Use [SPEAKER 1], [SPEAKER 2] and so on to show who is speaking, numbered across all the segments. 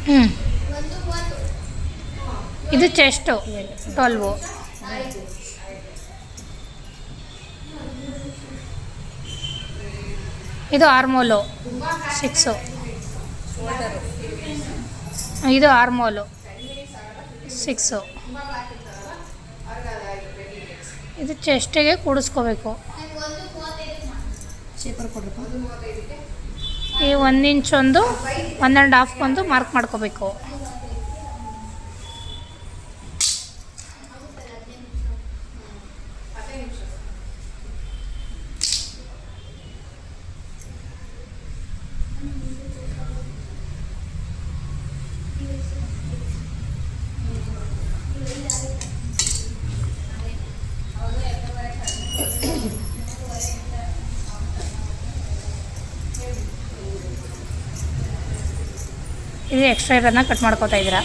[SPEAKER 1] ಹ್ಞೂ ಇದು ಚೆಸ್ಟು 12. ಇದು ಆರ್ಮೋಲು 6. ಇದು ಆರ್ಮೋಲು 6. ಇದು ಚೆಸ್ಟಿಗೆ ಕೂಡಿಸ್ಕೋಬೇಕು. ಈ 1 ಇಂಚ್ ಒಂದು 1.5 ಒಂದು ಮಾರ್ಕ್ ಮಾಡ್ಕೋಬೇಕು. ಇದು ಎಕ್ಸ್ಟ್ರಾ ಇರೋದನ್ನ ಕಟ್ ಮಾಡ್ಕೋತಾ ಇದ್ದೀರಾ.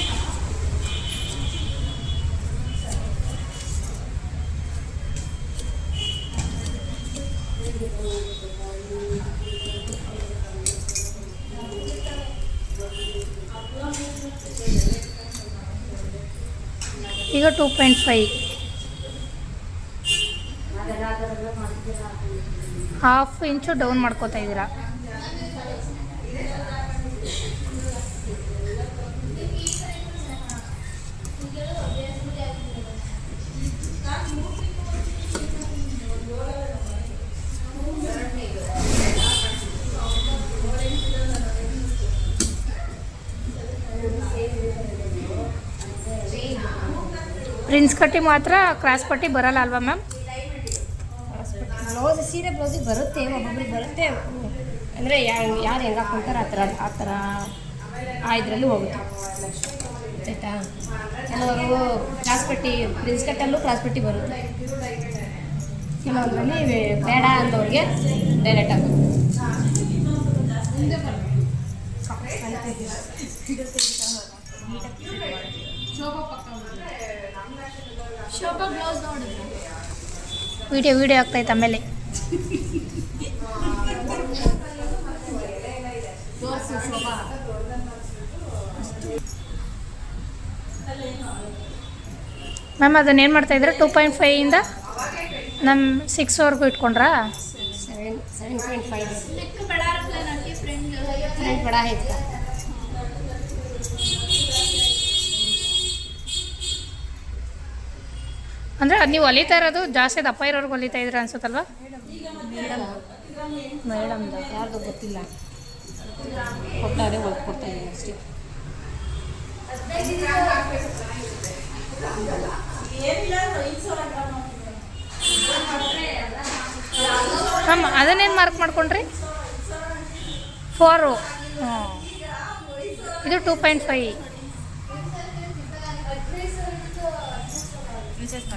[SPEAKER 1] ಈಗ 2.5 ಹಾಫ್ ಇಂಚು ಡೌನ್ ಮಾಡ್ಕೋತಾ ಇದ್ದೀರಾ. ಪ್ರಿನ್ಸ್ ಕಟ್ಟಿ ಮಾತ್ರ ಕ್ರಾಸ್ ಪಟ್ಟಿ ಬರಲ್ಲ ಅಲ್ವಾ ಮ್ಯಾಮ್?
[SPEAKER 2] ಬ್ಲೌಸ್ ಸೀರೆ ಬ್ಲೌಸಿಗೆ ಬರುತ್ತೆ, ಒಬ್ಬೊಬ್ರಿಗೆ ಬರುತ್ತೆ. ಅಂದರೆ ಯಾರು ಹೆಂಗೆ ಹಾಕ್ಕೊಂತಾರೆ ಆ ಥರ ಇದರಲ್ಲಿ ಹೋಗುತ್ತೆ ಆಯಿತಾ. ಕೆಲವರು ಕ್ರಾಸ್ ಪಟ್ಟಿ ಪ್ರಿನ್ಸ್ ಕಟ್ಟಲ್ಲೂ ಕ್ರಾಸ್ ಪಟ್ಟಿ ಬರುತ್ತೆ, ಕೆಲವೊಂದರಲ್ಲಿ ಬೇಡ ಅಂದವ್ರಿಗೆ ಡೈರೆಕ್ಟ್ ಆಗುತ್ತೆ.
[SPEAKER 3] ಶೋಭಾ ಬ್ಲೌಸ್ ನೋಡಿದ್ರೆ
[SPEAKER 1] ವಿಡಿಯೋ ಆಗ್ತಾಯಿತ್ತು ಆಮೇಲೆ. ಮ್ಯಾಮ್ ಅದನ್ನೇನು ಮಾಡ್ತಾಯಿದ್ರೆ 2.5 ನಮ್ಮ 6ವರೆಗೂ ಇಟ್ಕೊಂಡ್ರಾ?
[SPEAKER 2] 7.5
[SPEAKER 3] फ्रंट
[SPEAKER 2] बड़ा है इसका.
[SPEAKER 1] ಅಂದರೆ ಅದು ನೀವು ಹೊಲಿತಾ ಇರೋದು ಜಾಸ್ತಿ ದಪ್ಪ ಇರೋರ್ಗೆ ಹೊಲಿತಾ ಇದ್ದೀರಾ ಅನ್ಸುತ್ತಲ್ವಾ?
[SPEAKER 2] ಮೇಡಮ್ದು ಯಾರ್ದು ಗೊತ್ತಿಲ್ಲ, ಕೊಟ್ಟಾರೆ ಕೊಡ್ತಾ ಇದ್ದೀನಿ ಅಷ್ಟೇ.
[SPEAKER 1] ಮ್ಯಾಮ್ ಅದನ್ನೇನು ಮಾರ್ಕ್ ಮಾಡ್ಕೊಂಡ್ರಿ? 4. ಇದು 2.5.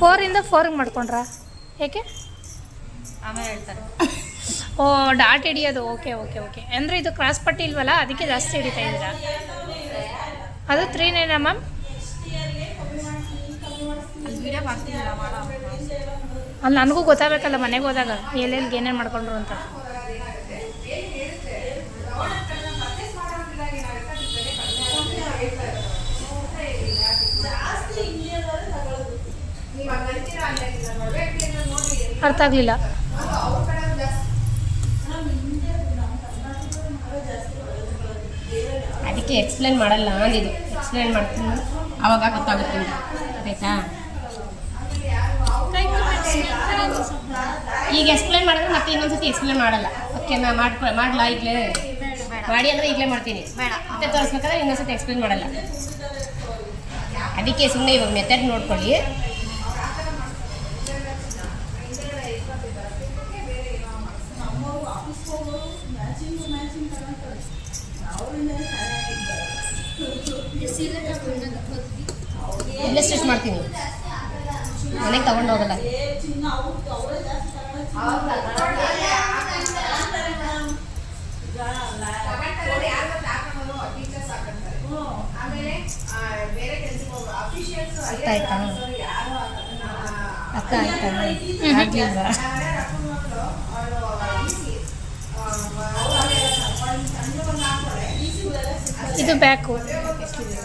[SPEAKER 1] 4 4 ಮಾಡ್ಕೊಂಡ್ರಾ? ಏಕೆ?
[SPEAKER 3] ಆಮೇಲೆ ಹೇಳ್ತಾರೆ.
[SPEAKER 1] ಓ, ಡಾಟ್ ಹಿಡಿಯೋದು. Okay okay okay. ಅಂದರೆ ಇದು ಕ್ರಾಸ್ ಪಟ್ಟಿ ಇಲ್ವಲ್ಲ, ಅದಕ್ಕೆ ಜಾಸ್ತಿ ಹಿಡಿತಾ ಇದ್ದೀರಾ. ಅದು 3ನೇನಾ ಮ್ಯಾಮ್? ಅಲ್ಲಿ ನನಗೂ ಗೊತ್ತಾಗಬೇಕಲ್ಲ ಮನೆಗೆ ಹೋದಾಗ ಎಲ್ಲೆಲ್ಲಿಗೆ ಏನೇನು ಮಾಡ್ಕೊಂಡ್ರು ಅಂತ. ಅರ್ಥ ಆಗಲಿಲ್ಲ.
[SPEAKER 2] ಅದಕ್ಕೆ ಎಕ್ಸ್ಪ್ಲೇನ್ ಮಾಡಲ್ಲ ಅಂದಿದ್ದು. ಎಕ್ಸ್ಪ್ಲೇನ್ ಮಾಡ್ತೀನಿ ಆವಾಗ ಗೊತ್ತಾಗುತ್ತೆ, ಆಯಿತಾ? ಈಗ ಎಕ್ಸ್ಪ್ಲೇನ್ ಮಾಡಿದ್ರೆ ಮತ್ತೆ ಇನ್ನೊಂದ್ಸತಿ ಎಕ್ಸ್ಪ್ಲೇನ್ ಮಾಡಲ್ಲ. ಓಕೆ, ನಾ ಮಾಡಲ್ಲ ಈಗಲೇ ಮಾಡಿ ಅಂದರೆ ಈಗಲೇ ಮಾಡ್ತೀನಿ, ಮತ್ತೆ ತೋರಿಸ್ಬೇಕಾದ್ರೆ ಇನ್ನೊಂದ್ಸತಿ ಎಕ್ಸ್ಪ್ಲೇನ್ ಮಾಡಲ್ಲ. ಅದಕ್ಕೆ ಸುಮ್ಮನೆ ಇವಾಗ ಮೆಥಡ್ ನೋಡ್ಕೊಳ್ಳಿ. ಇಲ್ಲೇ ಸ್ಟಿಚ್ ಮಾಡ್ತೀನಿ, ಮನೆಗೆ ತಗೊಂಡು ಹೋಗಲ್ಲ. ಅರ್ಥ ಆಯ್ತಾ? ಅರ್ಥ ಆಯ್ತಾ? ಆಗಲಿಲ್ವಾ?
[SPEAKER 1] ಇದು ಬ್ಯಾಕು.
[SPEAKER 2] ಎಷ್ಟಿದೆ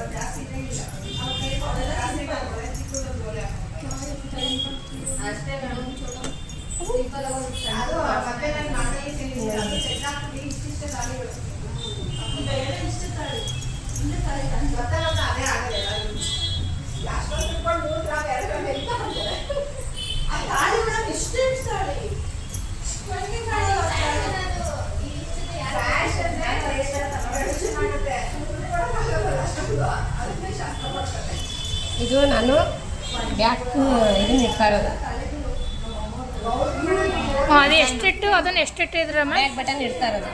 [SPEAKER 2] ಇದು ನಾನು ಬ್ಯಾಕ್ ಇದನ್ನ ಇಡ್ತಾ ಇರೋದು
[SPEAKER 1] ಅದು ಎಷ್ಟಿಟ್ಟು ಅದನ್ನು ಎಷ್ಟಿಟ್ಟು ಇದ್ರಮ್ಮ?
[SPEAKER 2] ಬ್ಯಾಕ್ ಬಟನ್ ಇಡ್ತಾ ಇರೋದು.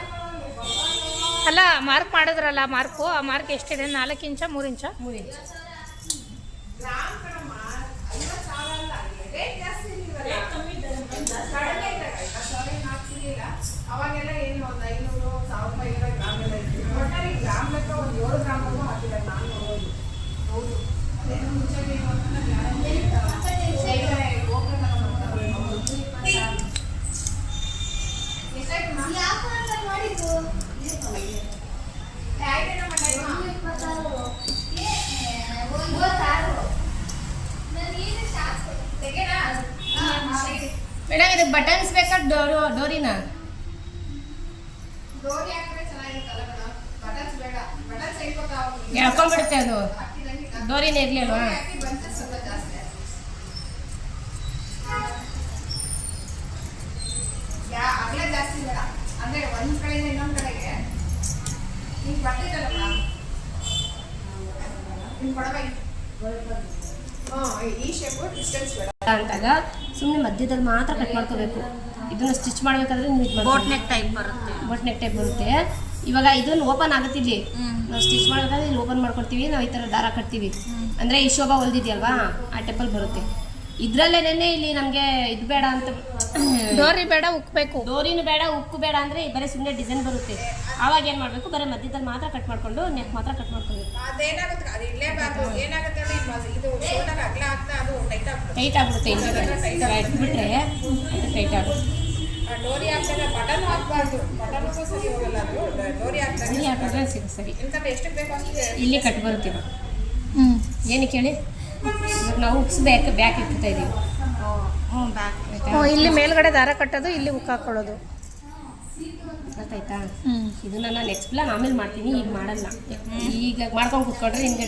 [SPEAKER 1] ಅಲ್ಲ ಮಾರ್ಕ್ ಮಾಡಿದ್ರಲ್ಲ ಮಾರ್ಕು, ಆ ಮಾರ್ಕ್ ಎಷ್ಟಿದೆ? 4 ಇಂಚ 3 ಇಂಚ?
[SPEAKER 2] 3 ಇಂಚ್.
[SPEAKER 4] ಅವಾಗೆಲ್ಲ ಏನು ಒಂದು 500 1000 ಗ್ರಾಮ್ ಎಲ್ಲ ಇತ್ತು. ಒಟ್ಟಾರೆ ಗ್ರಾಮ್ ಲೆಕ್ಕ ಒಂದು 7 ಗ್ರಾಮಲ್ಲೂ ಹಾಕಿಲ್ಲ ನಾನು ನೋಡೋದು. ಹೌದು ಅದೇನು ಮುಂಚೆಗೆ
[SPEAKER 2] ಮೇಡಮ್ ಇದು ಬಟನ್ಸ್ ಬೇಕಾ ಡೋರಿನ?
[SPEAKER 4] ಡೋರಿ ಹಾಕಿದ್ರೆ ಚೆನ್ನಾಗಿರುತ್ತಲ್ಲ ಮೇಡಮ್. ಬಟನ್ಸ್ ಬೇಡ, ಬಟನ್ಸ್ ಹೇಳ್ಕೊತಾವ
[SPEAKER 2] ಎಳ್ಕೊಂಡ್ಬಿಡುತ್ತೆ ಅದು. ಡೋರಿನೇ ಇರಲಿಲ್ವಾ?
[SPEAKER 4] ಬಂದ್ರೆ ಸ್ವಲ್ಪ ಜಾಸ್ತಿ ಅಗಲ ಜಾಸ್ತಿ ಬೇಡ, ಅಂದ್ರೆ ಒಂದ್ ಕಡೆಯಿಂದ ಇನ್ನೊಂದ್ ಕಡೆಗೆ ಹಿಂಗ್ ಬರ್ತಿದ್ದಲ್ಲ ಮೇಡಮ್, ಹಿಂಗ್ ಕೊಡಬೇಕು. ಈ ಶೇಪು ಡಿಸ್ಟೆನ್ಸ್ ಬೇಡ
[SPEAKER 2] ಅಂತಾಗ ಸುಮ್ಮನೆ ಮಧ್ಯದಲ್ಲಿ ಮಾತ್ರ ಕಟ್ ಮಾಡ್ಕೋಬೇಕು. ಇದನ್ನು ಸ್ಟಿಚ್ ಮಾಡಬೇಕಾದ್ರೆ ನೀವು ಇದು
[SPEAKER 3] ಬೋಟ್ ನೆಕ್ ಟೈಪ್ ಬರುತ್ತೆ.
[SPEAKER 2] ಬೋಟ್ ನೆಕ್ ಟೈಪ್ ಬರುತ್ತೆ. ಇವಾಗ ಇದನ್ನು ಓಪನ್ ಆಗುತ್ತೆ ಇಲ್ಲಿ. ನಾವು ಸ್ಟಿಚ್ ಮಾಡಬೇಕಾದ್ರೆ ಇಲ್ಲಿ ಓಪನ್ ಮಾಡ್ಕೊಡ್ತೀವಿ, ನಾವು ಈ ಥರ ದಾರ ಕಟ್ತೀವಿ. ಅಂದರೆ ಈ ಶೋಭಾ ಹೊಲ್ದಿದೆಯಲ್ವಾ ಆ ಟೈಪಲ್ಲಿ ಬರುತ್ತೆ. ಇದರಲ್ಲೇನೆ ಇಲ್ಲಿ ನಮಗೆ ಇದು ಬೇಡ ಅಂತ,
[SPEAKER 1] ಡೋರಿ ಬೇಡ, ಉಕ್ಬೇಕು.
[SPEAKER 2] ಡೋರಿನೂ ಬೇಡ, ಉಕ್ಕು ಬೇಡ ಅಂದರೆ ಬರೀ ಸುಮ್ಮನೆ ಡಿಸೈನ್ ಬರುತ್ತೆ. ಆವಾಗ ಏನು ಮಾಡಬೇಕು, ಬರೀ ಮಧ್ಯದಲ್ಲಿ ಮಾತ್ರ ಕಟ್ ಮಾಡಿಕೊಂಡು ನೆಕ್ ಮಾತ್ರ ಕಟ್ ಮಾಡ್ಕೊಬೇಕು.
[SPEAKER 4] ಅದೇನಾಗುತ್ತೆ, ಅದು ಇಲ್ಲೇಬಾರ್ದು. ಏನಾಗುತ್ತೆ ಅಂದ್ರೆ ಇದು ಶೋಲ್ಡರ್ ಅಗಲ ಆಗ್ತಾ ಅದು ಟೈಟ್ ಆಗ್ತದೆ.
[SPEAKER 2] ಟೈಟ್ ಆಗ್ಬಿಡುತ್ತೆ. ಇಟ್ಬಿಟ್ರೆ ಟೈಟ್ ಆಗುತ್ತೆ.
[SPEAKER 4] ಡೋರಿ ಹಾಕ್ತಾರೆ, ಬಟನ್ ಹಾಕ್ಬಾರ್ದು. ಬಟನ್ಗೂ ಸರಿ ಹೋಗಲ್ಲ ಅದು. ಡೋರಿ ಹಾಕ್ತಾರೆ,
[SPEAKER 2] ಇಲ್ಲಿ ಹಾಕಿದ್ರೆ ಸರಿ.
[SPEAKER 4] ಎಂತಂದ್ರೆ ಎಷ್ಟಕ್ಕೆ ಬೇಕು ಅಷ್ಟೇ
[SPEAKER 2] ಇಲ್ಲಿ ಕಟ್ ಬರುತ್ತೆ. ಇವಾಗ
[SPEAKER 1] ಹ್ಞೂ
[SPEAKER 2] ಏನಕ್ಕೆ ಹೇಳಿ, ಇವಾಗ ನಾವು ಉಕ್ಸ್ ಬ್ಯಾಕ್ ಇಟ್ಕೊತಾ ಇದ್ದೀವಿ.
[SPEAKER 3] ಬ್ಯಾಕ್
[SPEAKER 1] ಇಲ್ಲಿ ಮೇಲ್ಗಡೆ ದಾರ ಕಟ್ಟೋದು, ಇಲ್ಲಿ ಹುಕ್ ಹಾಕೊಳ್ಳೋದು.
[SPEAKER 2] ಗೊತ್ತಾಯ್ತಾ?
[SPEAKER 1] ಹ್ಞೂ
[SPEAKER 2] ಇದನ್ನ ನಾನು ನೆಕ್ಸ್ಟ್ ಪ್ಲಾನ್ ಆಮೇಲೆ ಮಾಡ್ತೀನಿ, ಈಗ ಮಾಡಲ್ಲ. ಈಗ ಮಾಡ್ಕೊಂಡು ಕೂತ್ಕೊಂಡ್ರೆ ಹಿಂಗೆ